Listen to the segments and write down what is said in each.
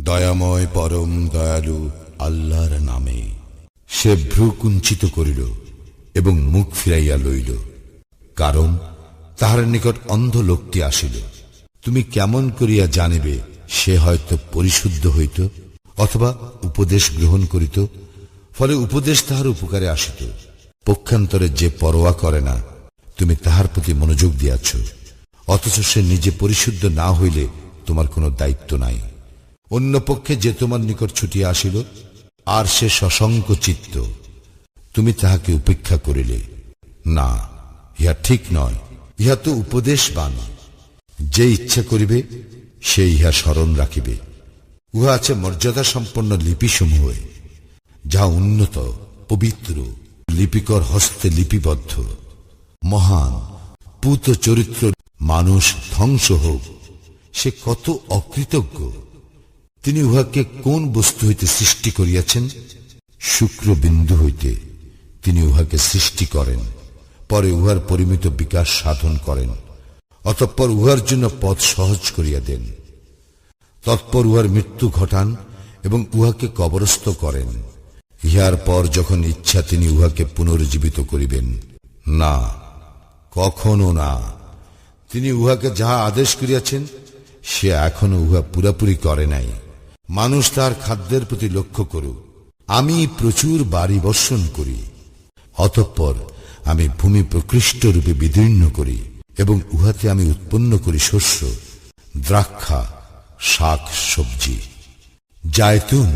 দয়াময় পরম দয়ালু আল্লাহর নামে। সে ভ্রু কুঞ্চিত করিল এবং মুখ ফিরাইয়া লইল, কারণ তাহার নিকট অন্ধ লোকটি আসিল। তুমি কেমন করিয়া জানিবে সে হয়তো পরিশুদ্ধ হইত অথবা উপদেশ গ্রহণ করিত, ফলে উপদেশ তাহার উপকারে আসিত। পক্ষান্তরে যে পরোয়া করে না, তুমি তাহার প্রতি মনোযোগ দিয়াছ, অথচ সে নিজে পরিশুদ্ধ না হইলে তোমার কোনো দায়িত্ব নাই। অন্য পক্ষে যে তোমার নিকট ছুটিয়া আসিল, আর সে সশঙ্ক চিত্ত, তুমি তাহাকে উপেক্ষা করিলে, না, ইহা ঠিক নয়। ইহা তো উপদেশবাণ। যে ইচ্ছা করিবে সে ইহা স্মরণ রাখিবে। উহা আছে মর্যাদা সম্পন্ন লিপিসমূহ, যাহা উন্নত, পবিত্র, লিপিকর হস্তে লিপিবদ্ধ। মহান পূত চরিত্র মানুষ ধ্বংস হোক, সে কত অকৃতজ্ঞ। তিনি উহাকে কোন বস্তু হইতে সৃষ্টি করিয়াছেন? শুক্রবিন্দু হইতে তিনি উহাকে সৃষ্টি করেন, পরে উহার পরিমিত বিকাশ সাধন করেন, অতঃপর উহার জন্য পথ সহজ করিয়া দেন। তৎপর উহার মৃত্যু ঘটান এবং উহাকে কবরস্থ করেন। ইহার পর যখন ইচ্ছা তিনি উহাকে পুনর্জীবিত করিবেন। না, কখনো না। তিনি উহাকে যাহা আদেশ করিয়াছেন সে এখনো উহা পুরাপুরি করে নাই। মানুষ তার খাদ্যের প্রতি লক্ষ্য করুক। আমি প্রচুর বাড়ি বর্ষণ করি, অতঃপর আমি ভূমি প্রকৃষ্ট রূপে বিদীর্ণ করি এবং উহাতে আমি উৎপন্ন করি শস্য, দ্রাক্ষা, শাক সবজি, জায়তুন,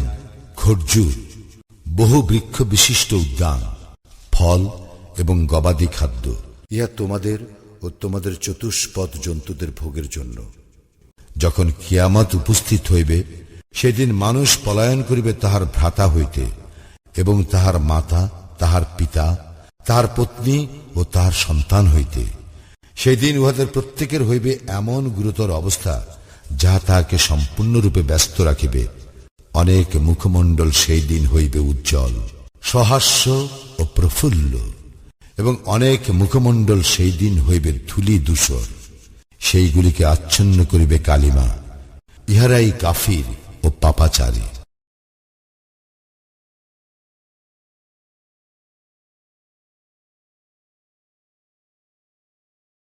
খরজুর, বহু বৃক্ষ বিশিষ্ট উদ্যান, ফল এবং গবাদি খাদ্য। ইহা তোমাদের ও তোমাদের চতুষ্পদ জন্তুদের ভোগের জন্য। যখন কিয়ামত উপস্থিত হইবে, সেদিন মানুষ পলায়ন করিবে তাহার ভ্রাতা হইতে এবং তাহার মাতা, তাহার পিতা, তাহার পত্নী ও তাহার সন্তান হইতে। সেদিন উহাদের প্রত্যেকের হইবে এমন গুরুতর অবস্থা, যাহা তাহাকে সম্পূর্ণরূপে ব্যস্ত রাখিবে। অনেক মুখমণ্ডল সেই দিন হইবে উজ্জ্বল, সহাস্য ও প্রফুল্ল, এবং অনেক মুখমণ্ডল সেই দিন হইবে ধূলি ধূসর। সেইগুলিকে আচ্ছন্ন করিবে কালিমা। ইহারাই কাফির ও পাপাচারী।